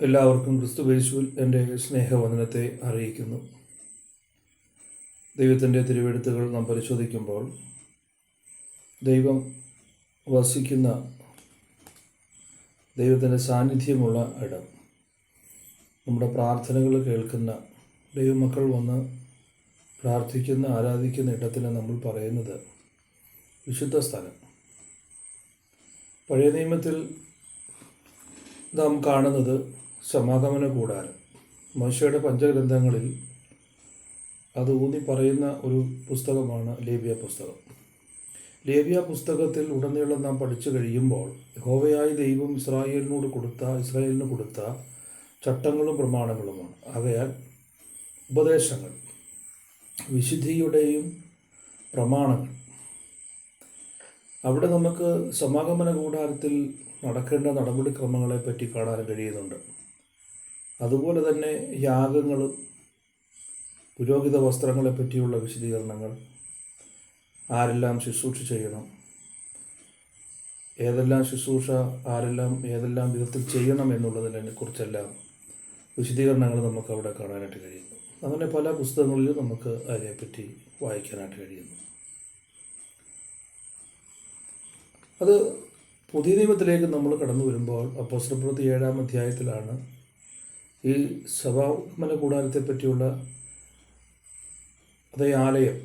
എല്ലാവർക്കും ക്രിസ്തുയേശുവിൽ എൻ്റെ സ്നേഹവന്ദനത്തെ അറിയിക്കുന്നു. ദൈവത്തിൻ്റെ തിരുവെഴുത്തുകൾ നാം പരിശോധിക്കുമ്പോൾ ദൈവം വസിക്കുന്ന, ദൈവത്തിൻ്റെ സാന്നിധ്യമുള്ള ഇടം, നമ്മുടെ പ്രാർത്ഥനകൾ കേൾക്കുന്ന, ദൈവമക്കൾ വന്ന് പ്രാർത്ഥിക്കുന്ന, ആരാധിക്കുന്ന ഇടത്തിന് നമ്മൾ പറയുന്നത് വിശുദ്ധ സ്ഥലം. പഴയ നിയമത്തിൽ നാം കാണുന്നത് സമാഗമന കൂടാരം. മോശയുടെ പഞ്ചഗ്രന്ഥങ്ങളിൽ അത് ഊന്നി പറയുന്ന ഒരു പുസ്തകമാണ് ലേവ്യ പുസ്തകം. ലേവ്യ പുസ്തകത്തിൽ ഉടനീളം നാം പഠിച്ചു കഴിയുമ്പോൾ യഹോവയായ ദൈവം ഇസ്രായേലിന് കൊടുത്ത ചട്ടങ്ങളും പ്രമാണങ്ങളുമാണ്. അവയാൽ ഉപദേശങ്ങൾ, വിശുദ്ധിയുടെയും പ്രമാണങ്ങൾ. അവിടെ നമുക്ക് സമാഗമന കൂടാരത്തിൽ നടക്കേണ്ട നടപടിക്രമങ്ങളെപ്പറ്റി കാണാൻ കഴിയുന്നുണ്ട്. അതുപോലെ തന്നെ യാഗങ്ങളും പുരോഹിത വസ്ത്രങ്ങളെപ്പറ്റിയുള്ള വിശദീകരണങ്ങൾ, ആരെല്ലാം ശുശ്രൂഷ ചെയ്യണം, ഏതെല്ലാം ശുശ്രൂഷ ഏതെല്ലാം വിധത്തിൽ ചെയ്യണം എന്നുള്ളതിനെ കുറിച്ചെല്ലാം വിശദീകരണങ്ങൾ നമുക്ക് അവിടെ കാണാനായിട്ട് കഴിയുന്നു. അങ്ങനെ പല പുസ്തകങ്ങളിലും നമുക്ക് അതിനെപ്പറ്റി വായിക്കാനായിട്ട് കഴിയുന്നു. അത് പുതിയ നിയമത്തിലേക്ക് നമ്മൾ കടന്നു വരുമ്പോൾ അപ്പോസ്തലപ്രവൃത്തി 7-ാം അധ്യായത്തിലാണ് ഈ സമാഗമന കൂടാരത്തെ പറ്റിയുള്ള അതേ ആലയം,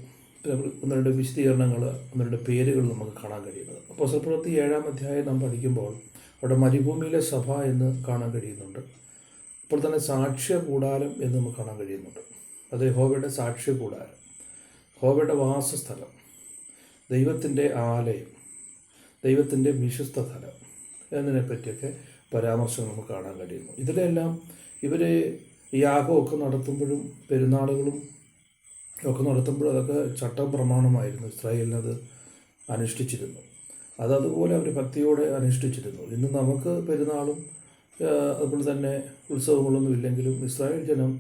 ഒന്നുരുടെ വിശദീകരണങ്ങൾ, ഒന്നുരുടെ പേരുകൾ നമുക്ക് കാണാൻ കഴിയുന്നത്. അപ്പോസ്തലപ്രവൃത്തി 7-ാം അധ്യായം നാം പഠിക്കുമ്പോൾ അവിടെ മരുഭൂമിയിലെ സഭ എന്ന് കാണാൻ കഴിയുന്നുണ്ട്. അപ്പോൾ തന്നെ സാക്ഷ്യ കൂടാരം എന്ന് നമുക്ക് കാണാൻ കഴിയുന്നുണ്ട്. അത് യഹോവയുടെ സാക്ഷ്യ കൂടാരം, യഹോവയുടെ വാസസ്ഥലം, ദൈവത്തിൻ്റെ ആലയം, ദൈവത്തിൻ്റെ വിശുദ്ധ സ്ഥലം എന്നതിനെപ്പറ്റിയൊക്കെ പരാമർശം നമുക്ക് കാണാൻ കഴിയുന്നു. ഇതിലെല്ലാം ഇവർ യാഗമൊക്കെ നടത്തുമ്പോഴും പെരുന്നാളുകളും ഒക്കെ നടത്തുമ്പോഴും അതൊക്കെ ചട്ടം പ്രമാണമായിരുന്നു. ഇസ്രായേലിനത് അനുഷ്ഠിച്ചിരുന്നു. അതുപോലെ അവർ ഭക്തിയോടെ അനുഷ്ഠിച്ചിരുന്നു. ഇന്ന് നമുക്ക് പെരുന്നാളും അതുപോലെ തന്നെ ഉത്സവങ്ങളൊന്നും ഇല്ലെങ്കിലും ഇസ്രായേൽ ജനം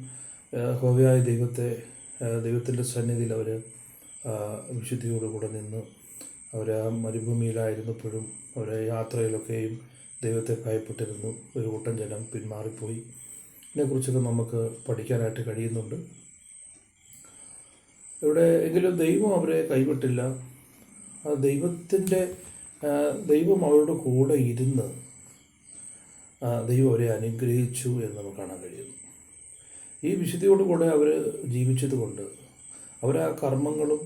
യഹോവയായ ദൈവത്തിൻ്റെ സന്നിധിയിൽ അവർ വിശുദ്ധിയോടുകൂടെ നിന്ന് അവർ മരുഭൂമിയിലായിരുന്നപ്പോഴും അവരെ യാത്രയിലൊക്കെയും ദൈവത്തെ ഭയപ്പെട്ടിരുന്നു. ഒരു കൂട്ടം ജനം പിന്മാറിപ്പോയി. ഇതിനെക്കുറിച്ചൊക്കെ നമുക്ക് പഠിക്കാനായിട്ട് കഴിയുന്നുണ്ട്. ഇവിടെ എങ്കിലും ദൈവം അവരെ കൈവിട്ടില്ല. ദൈവം അവരുടെ കൂടെ ഇരുന്ന് ദൈവം അവരെ അനുഗ്രഹിച്ചു എന്ന് നമുക്ക് കാണാൻ കഴിയുന്നു. ഈ വിശുദ്ധിയോടുകൂടെ അവർ ജീവിച്ചതുകൊണ്ട് അവരാ കർമ്മങ്ങളും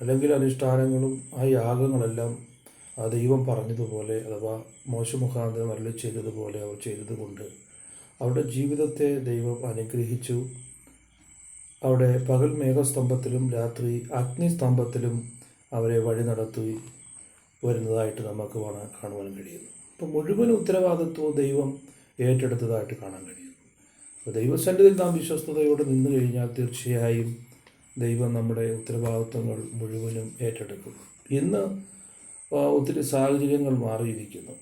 അല്ലെങ്കിൽ അനുഷ്ഠാനങ്ങളും ആ യാഗങ്ങളെല്ലാം ആ ദൈവം പറഞ്ഞതുപോലെ അഥവാ മോശ മുഖാന്തരം അരുളി ചെയ്തതുപോലെ അവർ ചെയ്തതുകൊണ്ട് അവരുടെ ജീവിതത്തെ ദൈവം അനുഗ്രഹിച്ചു. അവിടെ പകൽ മേഘസ്തംഭത്തിലും രാത്രി അഗ്നിസ്തംഭത്തിലും അവരെ വഴി നടത്തി വരുന്നതായിട്ട് നമുക്ക് കാണുവാൻ കഴിയുന്നു. അപ്പോൾ മുഴുവൻ ഉത്തരവാദിത്വവും ദൈവം ഏറ്റെടുത്തതായിട്ട് കാണാൻ കഴിയുന്നു. അപ്പോൾ ദൈവസന്നിധിയിൽ നാം വിശ്വസ്തയോടെ നിന്നു കഴിഞ്ഞാൽ തീർച്ചയായും ദൈവം നമ്മുടെ ഉത്തരവാദിത്വങ്ങൾ മുഴുവനും ഏറ്റെടുക്കും. ഇന്ന് ഒത്തിരി സാഹചര്യങ്ങൾ മാറിയിരിക്കുന്നു.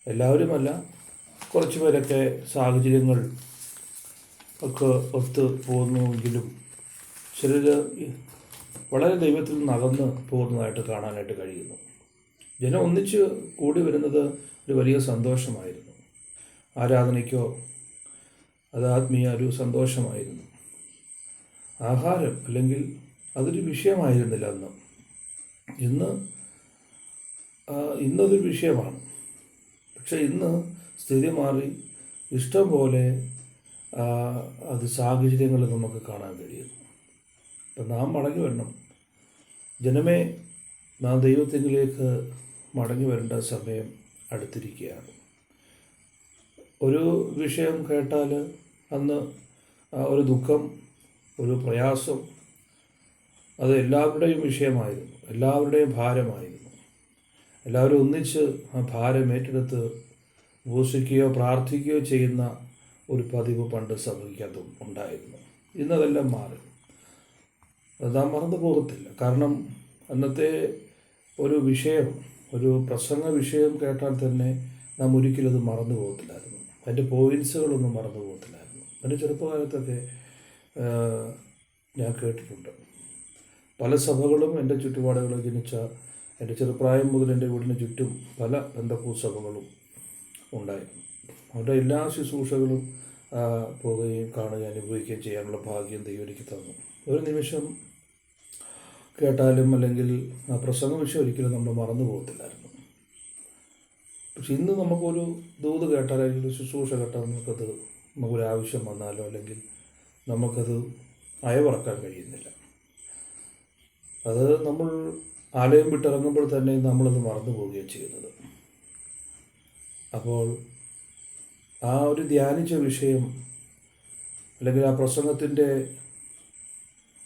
എല്ലാവരുമല്ല, കുറച്ച് പേരൊക്കെ സാഹചര്യങ്ങൾ ഒക്കെ ഒത്ത് പോകുന്നുവെങ്കിലും ചിലർ വളരെ ദൈവത്തിൽ നിന്ന് അകന്ന് പോകുന്നതായിട്ട് കാണാനായിട്ട് കഴിയുന്നു. ജനം ഒന്നിച്ച് കൂടി വരുന്നത് ഒരു വലിയ സന്തോഷമായിരുന്നു. ആരാധനയ്ക്കോ അത് ആത്മീയ ഒരു സന്തോഷമായിരുന്നു. ആഹാരം അല്ലെങ്കിൽ അതൊരു വിഷയമായിരുന്നില്ല അന്ന്. ഇന്നതൊരു വിഷയമാണ്. പക്ഷെ ഇന്ന് സ്ഥിതി മാറി. ഇഷ്ടം പോലെ അത് സാഹചര്യങ്ങൾ നമുക്ക് കാണാൻ കഴിയുന്നു. അപ്പം നാം മടങ്ങി വരണം. ജനമേ, നാം ദൈവത്തിലേക്ക് മടങ്ങി വരേണ്ട സമയം അടുത്തിരിക്കുകയാണ്. ഒരു വിഷയം കേട്ടാൽ അന്ന് ഒരു ദുഃഖം, ഒരു പ്രയാസം, അത് എല്ലാവരുടെയും വിഷയമായിരുന്നു, എല്ലാവരുടെയും ഭാരമായിരുന്നു. എല്ലാവരും ഒന്നിച്ച് ആ ഭാരം ഏറ്റെടുത്ത് ഉപവസിക്കുകയോ പ്രാർത്ഥിക്കുകയോ ചെയ്യുന്ന ഒരു പതിവ് പണ്ട് സഭയ്ക്കകത്ത് ഉണ്ടായിരുന്നു. ഇന്നതെല്ലാം മാറി. അത് നാം മറന്നു പോകത്തില്ല. കാരണം അന്നത്തെ ഒരു വിഷയം, ഒരു പ്രസംഗ വിഷയം കേട്ടാൽ തന്നെ നാം ഒരിക്കലും അത് മറന്നു പോകത്തില്ലായിരുന്നു. അതിൻ്റെ പോയിൻസുകളൊന്നും മറന്നു പോകത്തില്ലായിരുന്നു. എൻ്റെ ചെറുപ്പകാലത്തൊക്കെ ഞാൻ കേട്ടിട്ടുണ്ട്. പല സഭകളും എൻ്റെ ചുറ്റുപാടുകളിൽ ജനിച്ച എൻ്റെ ചെറുപ്രായം മുതൽ എൻ്റെ വീടിന് ചുറ്റും പല പെന്തക്കോസ്ത് സഭകളും ഉണ്ടായിരുന്നു. അവരുടെ എല്ലാ ശുശ്രൂഷകളും പോവുകയും കാണുകയും അനുഭവിക്കുകയും ചെയ്യാനുള്ള ഭാഗ്യം ദൈവം എനിക്ക് തന്നു. ഒരു നിമിഷം കേട്ടാലും അല്ലെങ്കിൽ ആ പ്രസംഗ വിഷയം ഒരിക്കലും നമ്മൾ മറന്നു പോകത്തില്ലായിരുന്നു. പക്ഷെ ഇന്ന് നമുക്കൊരു ദൂത് കേട്ടാൽ അല്ലെങ്കിൽ ശുശ്രൂഷ കേട്ടാൽ നമുക്കൊരാവശ്യം വന്നാലോ അല്ലെങ്കിൽ നമുക്കത് അയവിറക്കാൻ കഴിയുന്നില്ല. അത് നമ്മൾ ആലയം വിട്ടിറങ്ങുമ്പോൾ തന്നെ നമ്മളത് മറന്നു പോവുകയും ചെയ്യുന്നത്. അപ്പോൾ ആ ഒരു ധ്യാനിച്ച വിഷയം അല്ലെങ്കിൽ ആ പ്രസംഗത്തിൻ്റെ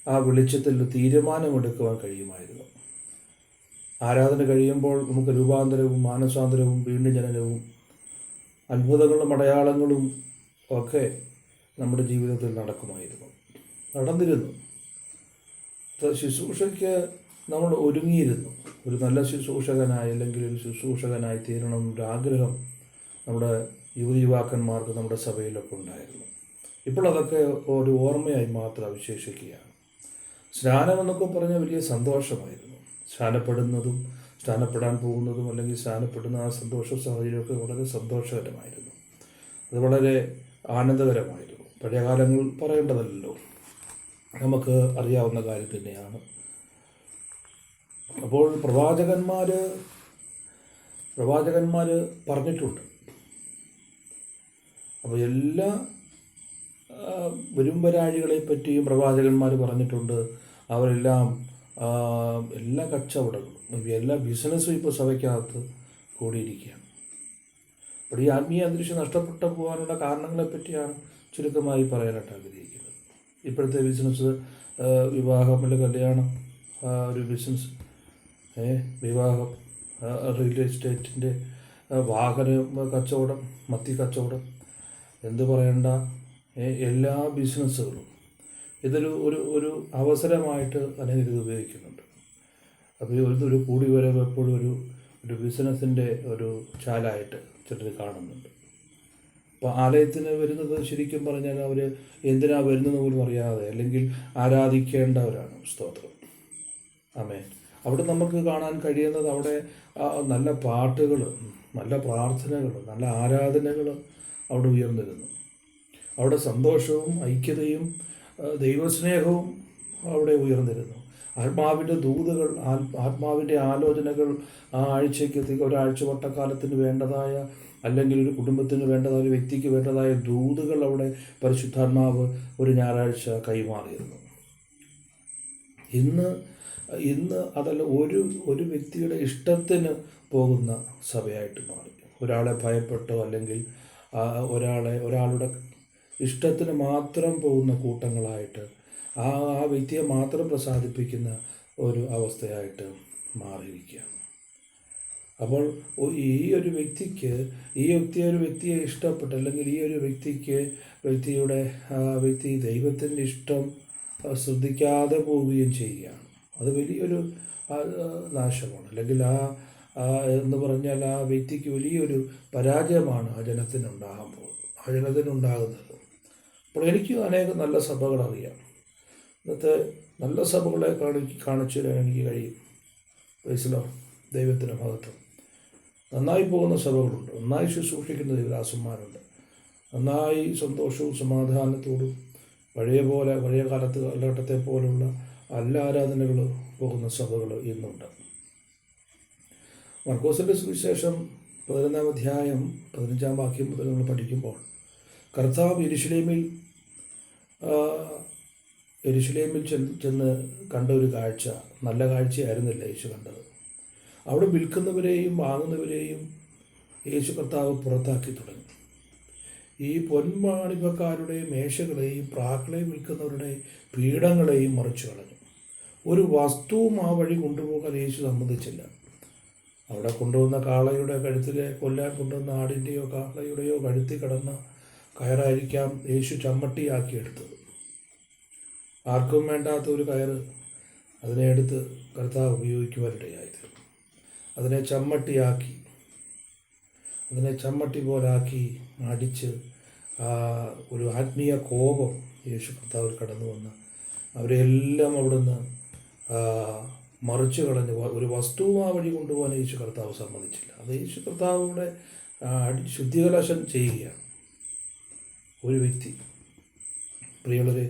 ആ വെളിച്ചത്തിൽ തീരുമാനമെടുക്കുവാൻ കഴിയുമായിരുന്നു. ആരാധന കഴിയുമ്പോൾ നമുക്ക് രൂപാന്തരവും മാനസാന്തരവും വീണ്ടും ജനനവും അത്ഭുതങ്ങളും അടയാളങ്ങളും ഒക്കെ നമ്മുടെ ജീവിതത്തിൽ നടന്നിരുന്നു. ശുശ്രൂഷയ്ക്ക് നമ്മൾ ഒരുങ്ങിയിരുന്നു. ഒരു നല്ല ശുശ്രൂഷകനായി അല്ലെങ്കിൽ ഒരു ശുശ്രൂഷകനായി തീരണം എന്നൊരാഗ്രഹം നമ്മുടെ യുവാക്കന്മാർക്ക് നമ്മുടെ സഭയിലൊക്കെ ഉണ്ടായിരുന്നു. ഇപ്പോൾ അതൊക്കെ ഒരു ഓർമ്മയായി മാത്രം അവശേഷിക്കുകയാണ്. സ്നാനം എന്നൊക്കെ പറഞ്ഞാൽ വലിയ സന്തോഷമായിരുന്നു. സ്നാനപ്പെടുന്നതും സ്നാനപ്പെടാൻ പോകുന്നതും അല്ലെങ്കിൽ സ്നാനപ്പെടുന്ന ആ സന്തോഷ സാഹചര്യമൊക്കെ വളരെ സന്തോഷകരമായിരുന്നു. അത് വളരെ ആനന്ദകരമായിരുന്നു. പഴയ കാലങ്ങൾ പറയേണ്ടതല്ലോ, നമുക്ക് അറിയാവുന്ന കാര്യം തന്നെയാണ്. അപ്പോൾ പ്രവാചകന്മാർ പറഞ്ഞിട്ടുണ്ട്. അപ്പോൾ എല്ലാ വരുംവരാഴികളെ പറ്റിയും പ്രവാചകന്മാർ പറഞ്ഞിട്ടുണ്ട്. അവരെല്ലാം എല്ലാ കച്ചവടങ്ങളും എല്ലാ ബിസിനസ്സും ഇപ്പോൾ സഭയ്ക്കകത്ത് കൂടിയിരിക്കുകയാണ്. അപ്പോൾ ഈ ആത്മീയ അന്തരീക്ഷം നഷ്ടപ്പെട്ടു പോകാനുള്ള കാരണങ്ങളെ പറ്റിയാണ് ചുരുക്കമായി പറയാനായിട്ട് ആഗ്രഹിക്കുന്നത്. ഇപ്പോഴത്തെ ബിസിനസ്, വിവാഹം അല്ലെങ്കിൽ കല്യാണം, ഒരു ബിസിനസ്, വിവാഹം, റിയൽ എസ്റ്റേറ്റിൻ്റെ, വാഹന കച്ചവടം, മത്തി കച്ചവടം, എന്ത് പറയണ്ട, എല്ലാ ബിസിനസ്സുകളും ഇതൊരു ഒരു അവസരമായിട്ട് അനേകം ഉപയോഗിക്കുന്നുണ്ട്. അപ്പോൾ ഒരു കൂടി വരവ് എപ്പോഴും ഒരു ബിസിനസ്സിൻ്റെ ഒരു ചാലായിട്ട് ചിലർ കാണുന്നുണ്ട്. അപ്പോൾ ആലയത്തിന് വരുന്നത് ശരിക്കും പറഞ്ഞാൽ അവർ എന്തിനാ വരുന്നത് പോലും അറിയാതെ അല്ലെങ്കിൽ ആരാധിക്കേണ്ടവരാണ്. സ്തോത്രം, ആമേൻ. അവിടെ നമുക്ക് കാണാൻ കഴിയുന്നത് അവിടെ നല്ല പാട്ടുകൾ, നല്ല പ്രാർത്ഥനകൾ, നല്ല ആരാധനകൾ അവിടെ ഉയർന്നിരുന്നു. അവിടെ സന്തോഷവും ഐക്യതയും ദൈവസ്നേഹവും അവിടെ ഉയർന്നിരുന്നു. ആത്മാവിൻ്റെ ദൂതുകൾ, ആത്മാവിൻ്റെ ആലോചനകൾ ആ ആഴ്ചയ്ക്ക് ഒരാഴ്ച വട്ടക്കാലത്തിന് വേണ്ടതായ അല്ലെങ്കിൽ ഒരു കുടുംബത്തിന് വേണ്ടതായ ഒരു വ്യക്തിക്ക് വേണ്ടതായ ദൂതുകൾ അവിടെ പരിശുദ്ധാത്മാവ് ഒരു ഞായറാഴ്ച കൈമാറിയിരുന്നു. ഇന്ന് അതല്ല, ഒരു വ്യക്തിയുടെ ഇഷ്ടത്തിന് പോകുന്ന സഭയായിട്ട് മാറി. ഒരാളെ ഭയപ്പെട്ടോ അല്ലെങ്കിൽ ഒരാളുടെ ഇഷ്ടത്തിന് മാത്രം പോകുന്ന കൂട്ടങ്ങളായിട്ട് ആ വ്യക്തിയെ മാത്രം പ്രസാദിപ്പിക്കുന്ന ഒരു അവസ്ഥയായിട്ട് മാറിയിരിക്കുകയാണ്. അപ്പോൾ ഈ ഒരു വ്യക്തിയെ ഇഷ്ടപ്പെട്ട് അല്ലെങ്കിൽ ഈ ഒരു വ്യക്തി ദൈവത്തിൻ്റെ ഇഷ്ടം ശ്രദ്ധിക്കാതെ പോവുകയും ചെയ്യുകയാണ്. അത് വലിയൊരു നാശമാണ്. അല്ലെങ്കിൽ എന്ന് പറഞ്ഞാൽ ആ വ്യക്തിക്ക് വലിയൊരു പരാജയമാണ് ആ ജനത്തിനുണ്ടാകുന്നത്. അപ്പോൾ എനിക്ക് അനേകം നല്ല സഭകൾ അറിയാം. ഇന്നത്തെ നല്ല സഭകളെ കാണിച്ചു തരാൻ എനിക്ക് കഴിയും. പ്രൈസ് ദൈവത്തിന് മഹത്വം. നന്നായി പോകുന്ന സഭകളുണ്ട്, നന്നായി ശുശ്രൂഷിക്കുന്ന ദൈവദാസന്മാരുണ്ട്, നന്നായി സന്തോഷവും സമാധാനത്തോടും പഴയ കാലഘട്ടത്തെ പോലുള്ള എല്ലാ ആരാധനകൾ പോകുന്ന സഭകൾ ഇന്നുണ്ട്. മർക്കോസിൻ്റെ സുവിശേഷം 11-ാം അധ്യായം 15-ാം വാക്യം മുതൽ നമ്മൾ പഠിക്കുമ്പോൾ കർത്താവ് യെരുശലേമിൽ ചെന്ന് കണ്ട ഒരു കാഴ്ച നല്ല കാഴ്ചയായിരുന്നില്ല യേശു കണ്ടത്. അവിടെ വിൽക്കുന്നവരെയും വാങ്ങുന്നവരെയും യേശു കർത്താവ് പുറത്താക്കി തുടങ്ങി. ഈ പൊന്മാണിപ്പക്കാരുടെ മേശകളെയും പ്രാക്കളെയും വിൽക്കുന്നവരുടെ പീഠങ്ങളെയും മറിച്ചു കളഞ്ഞു. ഒരു വസ്തുവും ആ വഴി കൊണ്ടുപോകാൻ യേശു സമ്മതിച്ചില്ല. അവിടെ കൊണ്ടുവന്ന കാളയുടെ കൊല്ലാൻ കൊണ്ടുവന്ന ആടിൻ്റെയോ കാളയുടെയോ കഴുത്തിൽ കിടന്ന കയറായിരിക്കാം യേശു ചമ്മട്ടിയാക്കിയെടുത്തത്. ആർക്കും വേണ്ടാത്ത ഒരു കയറ് അതിനെ എടുത്ത് കർത്താവ് ഉപയോഗിക്കുവാനിടയായിത്തീർന്നു. അതിനെ ചമ്മട്ടി പോലാക്കി അടിച്ച് ഒരു ആത്മീയ കോപം യേശു കർത്താവിൽ കടന്നു വന്ന് അവരെല്ലാം അവിടുന്ന് മറിച്ചു കളഞ്ഞ് ഒരു വസ്തുവും ആ വഴി കൊണ്ടുപോകാൻ യേശു കർത്താവ് സമ്മതിച്ചില്ല. അത് യേശു കർത്താവിടെ ശുദ്ധികലശം ചെയ്യുകയാണ് ഒരു വ്യക്തി. പ്രിയമുള്ളവരെ,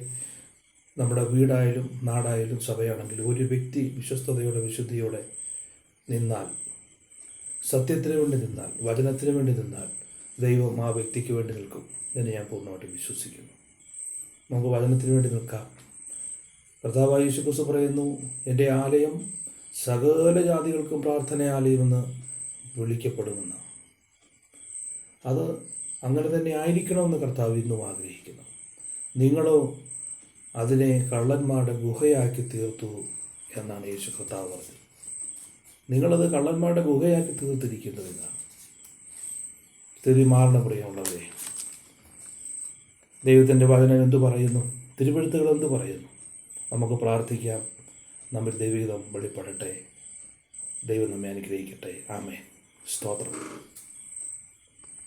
നമ്മുടെ വീടായാലും നാടായാലും സഭയാണെങ്കിലും ഒരു വ്യക്തി വിശ്വസ്തയോടെ വിശുദ്ധിയോടെ നിന്നാൽ, സത്യത്തിന് വേണ്ടി നിന്നാൽ, വചനത്തിന് വേണ്ടി നിന്നാൽ ദൈവം ആ വ്യക്തിക്ക് വേണ്ടി നിൽക്കും എന്ന് ഞാൻ പൂർണ്ണമായിട്ട് വിശ്വസിക്കുന്നു. നമുക്ക് വചനത്തിന് വേണ്ടി നിൽക്കാം. കർത്താവായ യേശുക്രിസ്തു പറയുന്നു, എൻ്റെ ആലയം സകല ജാതികൾക്കും പ്രാർത്ഥനാലയമെന്ന് വിളിക്കപ്പെടുമെന്ന്. അത് അങ്ങനെ തന്നെ ആയിരിക്കണമെന്ന് കർത്താവ് ഇന്നും ആഗ്രഹിക്കുന്നു. നിങ്ങളോ അതിനെ കള്ളന്മാരുടെ ഗുഹയാക്കി തീർത്തു എന്നാണ് യേശു കർത്താവ് പറഞ്ഞത്. നിങ്ങളത് കള്ളന്മാരുടെ ഗുഹയാക്കി തീർത്തിരിക്കുന്നു എന്നാണ്. തിരുമാറണ പ്രിയമുള്ളവരെ, ദൈവത്തിൻ്റെ വചനം എന്തു പറയുന്നു, തിരുവെഴുത്തുകൾ എന്തു പറയുന്നു? നമുക്ക് പ്രാർത്ഥിക്കാം. നമ്മൾ ദൈവഹിതം വെളിപ്പെടട്ടെ. ദൈവം നമ്മെ അനുഗ്രഹിക്കട്ടെ. ആമേൻ. സ്തോത്രം.